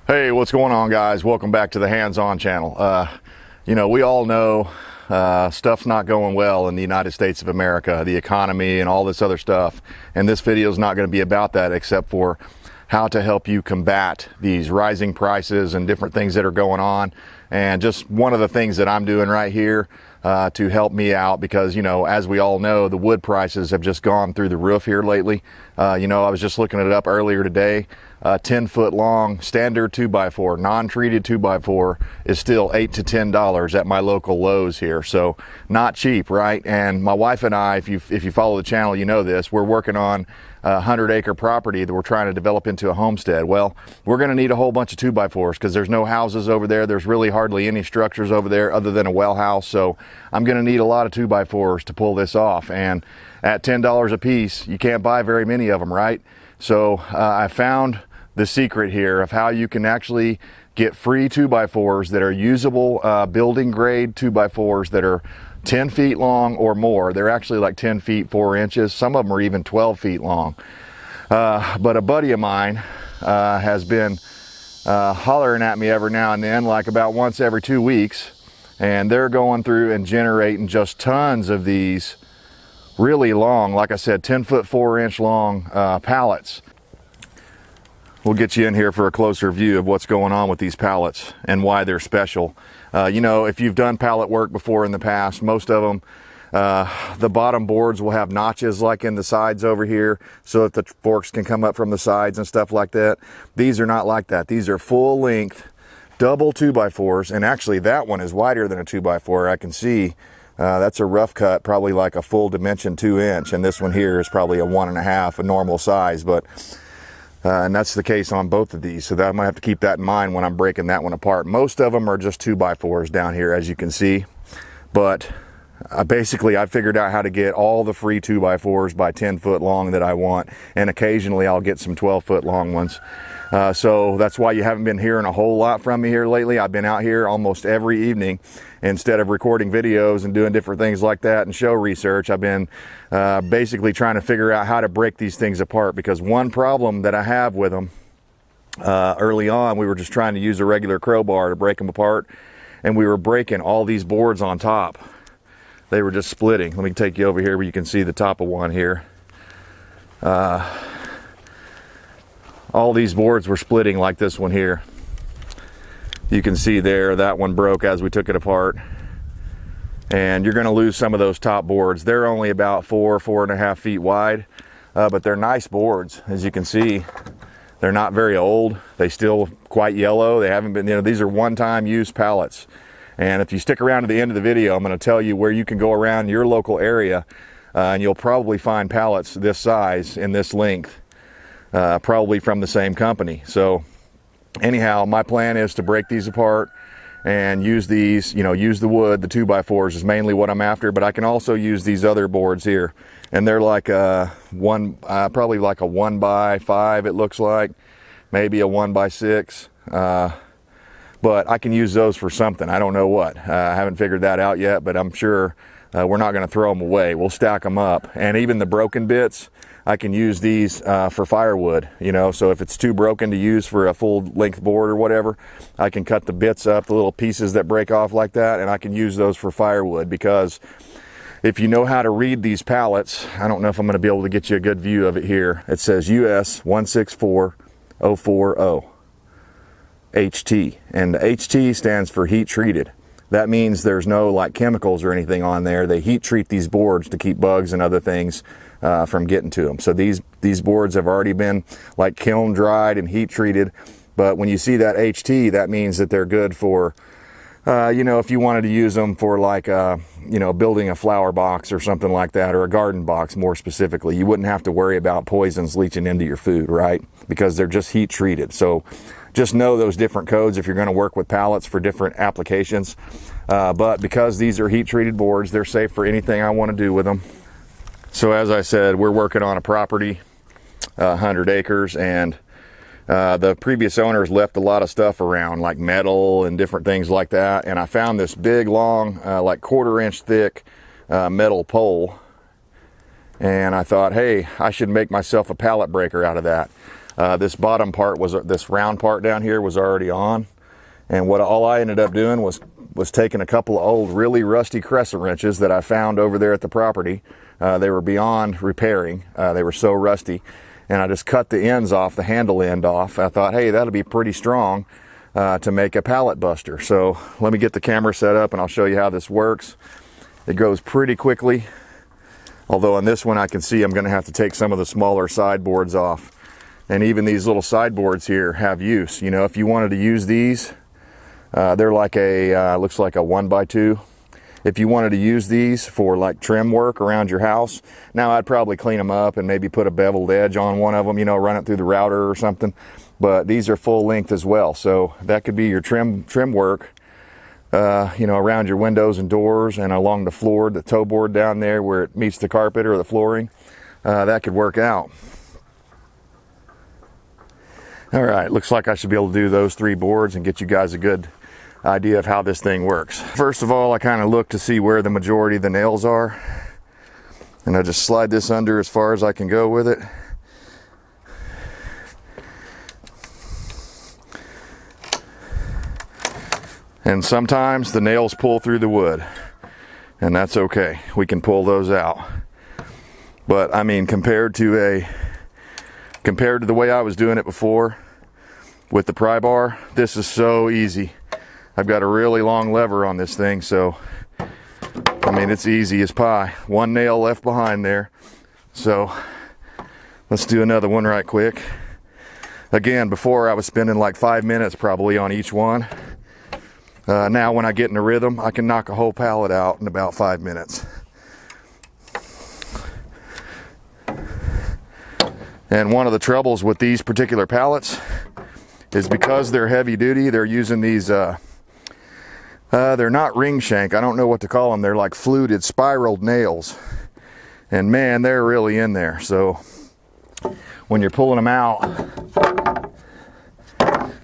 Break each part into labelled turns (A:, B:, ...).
A: Hey, what's going on, guys? Welcome back to the Hands-On channel. We all know stuff's not going well in the United States of America, the economy and all this other stuff. And this video is not going to be about that, except for how to help you combat these rising prices and different things that are going on. And just one of the things that I'm doing right here to help me out, because, as we all know, the wood prices have just gone through the roof here lately. I was just looking it up earlier today. 10-foot long standard 2x4, non-treated 2x4 is still $8 to $10 at my local Lowe's here. So not cheap, right? And my wife and I, if you follow the channel, you know this, we're working on a 100-acre property that we're trying to develop into a homestead. Well, we're going to need a whole bunch of 2x4s because there's no houses over there. There's really hardly any structures over there other than a well house. So I'm going to need a lot of 2x4s to pull this off. And at $10 a piece, you can't buy very many of them, right? So I found the secret here of how you can actually get free 2x4s that are usable, building grade 2x4s that are 10 feet long or more. They're actually like 10 feet 4 inches. Some of them are even 12 feet long. But a buddy of mine has been hollering at me every now and then, like about once every 2 weeks, and they're going through and generating just tons of these really long, like I said, 10-foot 4-inch long pallets. We'll get you in here for a closer view of what's going on with these pallets and why they're special. If you've done pallet work before in the past, most of them, the bottom boards will have notches like in the sides over here so that the forks can come up from the sides and stuff like that. These are not like that. These are full length, double 2x4s, and actually that one is wider than a 2x4. I can see that's a rough cut, probably like a full dimension 2-inch, and this one here is probably a 1.5, a normal size, but and that's the case on both of these, so that I might have to keep that in mind when I'm breaking that one apart. Most of them are just 2x4s down here, as you can see, but basically I figured out how to get all the free 2x4s by 10 foot long that I want, and occasionally I'll get some 12-foot long ones. So that's why you haven't been hearing a whole lot from me here lately. I've been out here almost every evening. Instead of recording videos and doing different things like that and show research, I've been basically trying to figure out how to break these things apart, because one problem that I have with them, early on, we were just trying to use a regular crowbar to break them apart, and we were breaking all these boards on top. They were just splitting. Let me take you over here where you can see the top of one here. All these boards were splitting like this one here. You can see there, that one broke as we took it apart. And you're gonna lose some of those top boards. They're only about 4.5 feet wide, but they're nice boards. As you can see, they're not very old. They still quite yellow. They haven't been, these are one-time use pallets. And if you stick around to the end of the video, I'm gonna tell you where you can go around your local area, and you'll probably find pallets this size and this length, probably from the same company. So anyhow, my plan is to break these apart and use these, use the wood. The 2x4s is mainly what I'm after, but I can also use these other boards here. And they're like probably like a 1x5, it looks like, maybe a 1x6. But I can use those for something. I don't know what. I haven't figured that out yet, but I'm sure we're not gonna throw them away. We'll stack them up. And even the broken bits, I can use these for firewood, so if it's too broken to use for a full length board or whatever, I can cut the bits up, the little pieces that break off like that, and I can use those for firewood. Because if you know how to read these pallets, I don't know if I'm gonna be able to get you a good view of it here. It says US 164040 HT, and the HT stands for heat treated. That means there's no like chemicals or anything on there. They heat treat these boards to keep bugs and other things from getting to them. So these boards have already been like kiln dried and heat treated. But when you see that HT, that means that they're good for, if you wanted to use them for like, building a flower box or something like that, or a garden box more specifically, you wouldn't have to worry about poisons leaching into your food, right? Because they're just heat treated. So just know those different codes if you're going to work with pallets for different applications. But because these are heat treated boards, they're safe for anything I want to do with them. So as I said, we're working on a property, 100 acres, and the previous owners left a lot of stuff around, like metal and different things like that. And I found this big, long, like 1/4-inch thick metal pole. And I thought, hey, I should make myself a pallet breaker out of that. This bottom part was, this round part down here was already on. And all I ended up doing was taking a couple of old, really rusty crescent wrenches that I found over there at the property. They were beyond repairing. They were so rusty. And I just cut the ends off, the handle end off. I thought, hey, that'll be pretty strong to make a pallet buster. So let me get the camera set up and I'll show you how this works. It goes pretty quickly. Although on this one I can see I'm going to have to take some of the smaller sideboards off. And even these little sideboards here have use. You know, if you wanted to use these, they're like looks like a 1x2. If you wanted to use these for like trim work around your house, now I'd probably clean them up and maybe put a beveled edge on one of them, you know, run it through the router or something. But these are full length as well. So that could be your trim work, you know, around your windows and doors and along the floor, the toe board down there where it meets the carpet or the flooring. That could work out. All right, looks like I should be able to do those 3 boards and get you guys a good idea of how this thing works. First of all, I kind of look to see where the majority of the nails are. And I just slide this under as far as I can go with it. And sometimes the nails pull through the wood. And that's okay. We can pull those out. But I mean, compared to the way I was doing it before with the pry bar, this is so easy. I've got a really long lever on this thing, so I mean, it's easy as pie. 1 nail left behind there. So let's do another one right quick. Again, before I was spending like 5 minutes probably on each one. Now when I get in a rhythm, I can knock a whole pallet out in about 5 minutes. And one of the troubles with these particular pallets is because they're heavy duty, they're using these, they're not ring shank, I don't know what to call them, they're like fluted, spiraled nails. And man, they're really in there. So when you're pulling them out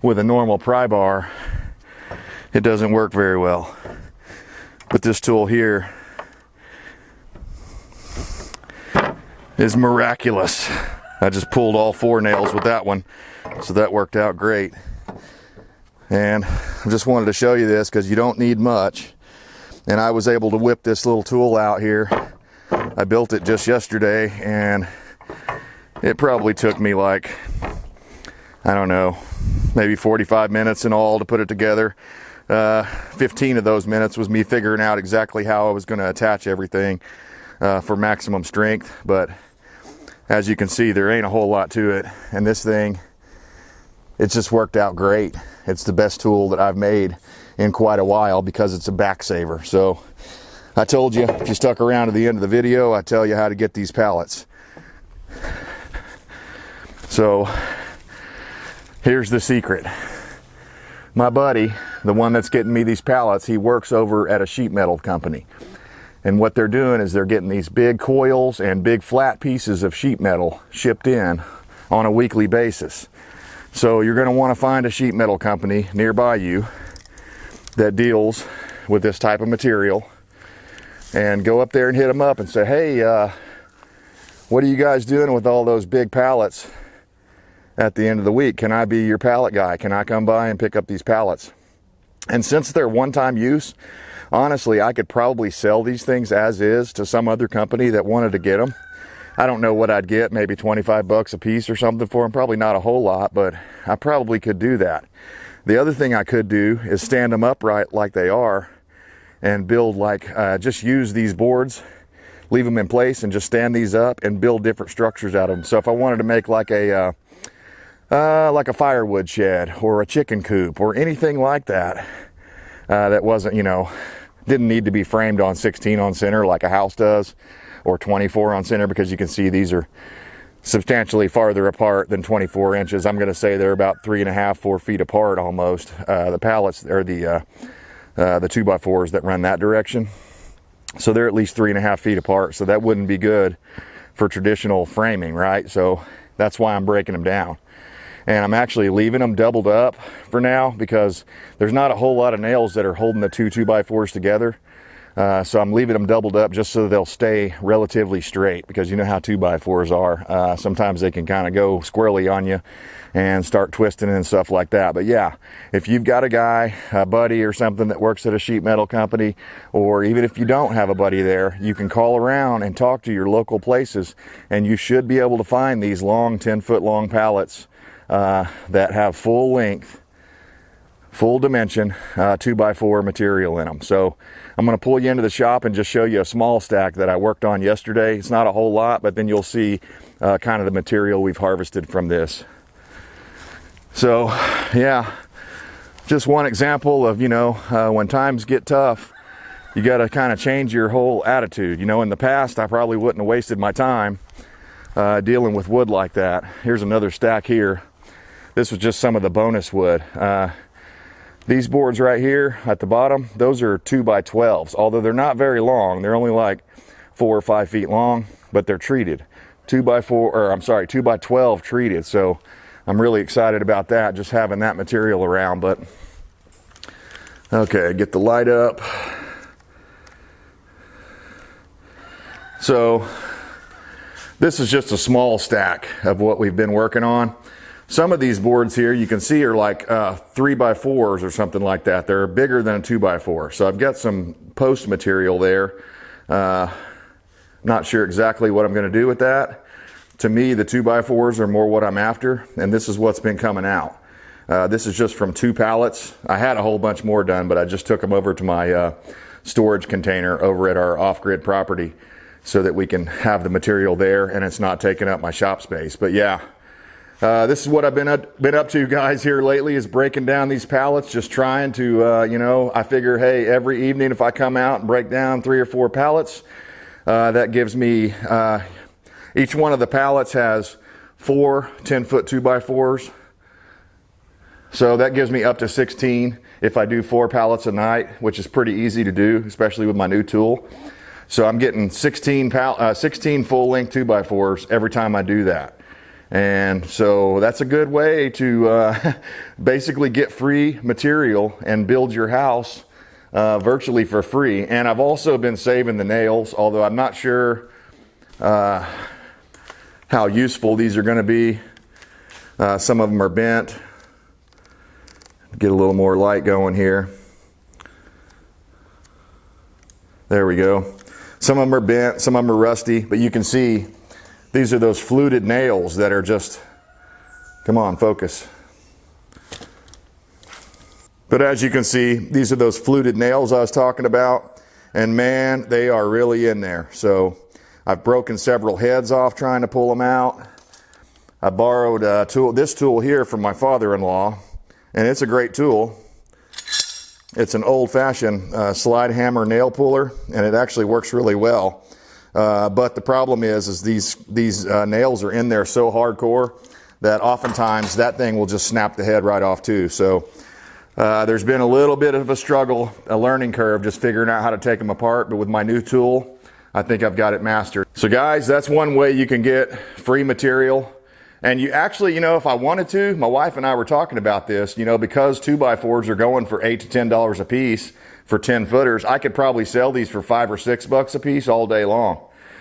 A: with a normal pry bar, it doesn't work very well. But this tool here is miraculous. I just pulled all 4 nails with that one, so that worked out great. And I just wanted to show you this because you don't need much. And I was able to whip this little tool out here. I built it just yesterday, and it probably took me like, I don't know, maybe 45 minutes in all to put it together. 15 of those minutes was me figuring out exactly how I was going to attach everything for maximum strength. But as you can see, there ain't a whole lot to it. And this thing, it's just worked out great. It's the best tool that I've made in quite a while because it's a back saver. So I told you, if you stuck around to the end of the video, I tell you how to get these pallets. So here's the secret. My buddy, the one that's getting me these pallets, he works over at a sheet metal company. And what they're doing is they're getting these big coils and big flat pieces of sheet metal shipped in on a weekly basis. So you're going to want to find a sheet metal company nearby you that deals with this type of material and go up there and hit them up and say, hey, what are you guys doing with all those big pallets at the end of the week? Can I be your pallet guy? Can I come by and pick up these pallets? And since they're one-time use, honestly, I could probably sell these things as is to some other company that wanted to get them. I don't know what I'd get, maybe 25 bucks a piece or something for them. Probably not a whole lot, but I probably could do that. The other thing I could do is stand them upright like they are and build like, just use these boards, leave them in place and just stand these up and build different structures out of them. So if I wanted to make like a firewood shed or a chicken coop or anything like that, that wasn't, you know, didn't need to be framed on 16 on center like a house does, or 24 on center, because you can see these are substantially farther apart than 24 inches. I'm going to say they're about 3.5, 4 feet apart almost. The pallets are the 2x4s that run that direction. So they're at least 3.5 feet apart. So that wouldn't be good for traditional framing, right? So that's why I'm breaking them down. And I'm actually leaving them doubled up for now because there's not a whole lot of nails that are holding the two 2x4s together. So I'm leaving them doubled up just so they'll stay relatively straight, because you know how 2x4s are. Sometimes they can kind of go squirrely on you and start twisting and stuff like that. But yeah, if you've got a guy, a buddy or something that works at a sheet metal company, or even if you don't have a buddy there, you can call around and talk to your local places, and you should be able to find these long 10-foot long pallets that have full length, full dimension 2x4 material in them. So I'm going to pull you into the shop and just show you a small stack that I worked on yesterday. It's not a whole lot, but then you'll see kind of the material we've harvested from this. So yeah, just one example of, you know, when times get tough, you got to kind of change your whole attitude. You know, in the past, I probably wouldn't have wasted my time dealing with wood like that. Here's another stack here. This was just some of the bonus wood. These boards right here at the bottom, those are 2x12s. Although they're not very long, they're only like 4 or 5 feet long, but they're treated. 2x12 treated. So I'm really excited about that, just having that material around. But okay, get the light up. So this is just a small stack of what we've been working on. Some of these boards here you can see are like 3x4s or something like that. They're bigger than a 2x4. So I've got some post material there. Not sure exactly what I'm going to do with that. To me, the 2x4s are more what I'm after, and this is what's been coming out. This is just from 2 pallets. I had a whole bunch more done, but I just took them over to my storage container over at our off-grid property so that we can have the material there and it's not taking up my shop space. But yeah, this is what I've been up to, guys, here lately, is breaking down these pallets, just trying to, you know, I figure, hey, every evening if I come out and break down 3 or 4 pallets, that gives me, each one of the pallets has 4 10-foot 2x4s. So that gives me up to 16 if I do 4 pallets a night, which is pretty easy to do, especially with my new tool. So I'm getting 16 full-length 2x4s every time I do that. And so that's a good way to basically get free material and build your house virtually for free. And I've also been saving the nails, although I'm not sure how useful these are going to be. Some of them are bent. Get a little more light going here. There we go. Some of them are bent, some of them are rusty, but you can see these are those fluted nails that are just, come on, focus. But as you can see, these are those fluted nails I was talking about, and man, they are really in there. So I've broken several heads off trying to pull them out. I borrowed this tool here from my father-in-law, and it's a great tool. It's an old-fashioned slide hammer nail puller, and it actually works really well. But the problem is these nails are in there so hardcore that oftentimes that thing will just snap the head right off too. So there's been a little bit of a struggle, a learning curve, just figuring out how to take them apart. But with my new tool, I think I've got it mastered. So guys, that's one way you can get free material. And you actually, you know, if I wanted to, my wife and I were talking about this, you know, because 2x4s are going for $8 to $10 a piece for 10 footers, I could probably sell these for $5 or $6 a piece all day long,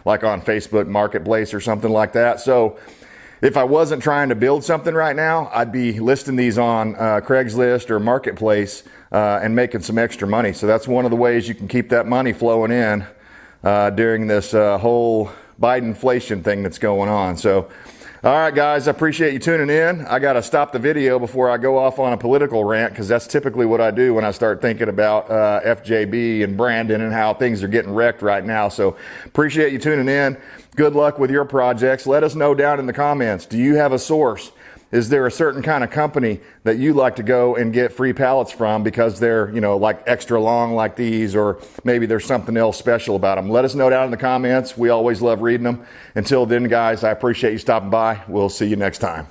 A: like on Facebook Marketplace or something like that. So if I wasn't trying to build something right now, I'd be listing these on Craigslist or Marketplace and making some extra money. So that's one of the ways you can keep that money flowing in during this whole Biden-inflation thing that's going on. So all right, guys, I appreciate you tuning in. I got to stop the video before I go off on a political rant, because that's typically what I do when I start thinking about FJB and Brandon and how things are getting wrecked right now. So appreciate you tuning in. Good luck with your projects. Let us know down in the comments. Do you have a source? Is there a certain kind of company that you like to go and get free pallets from because they're, you know, like extra long like these, or maybe there's something else special about them? Let us know down in the comments. We always love reading them. Until then, guys, I appreciate you stopping by. We'll see you next time.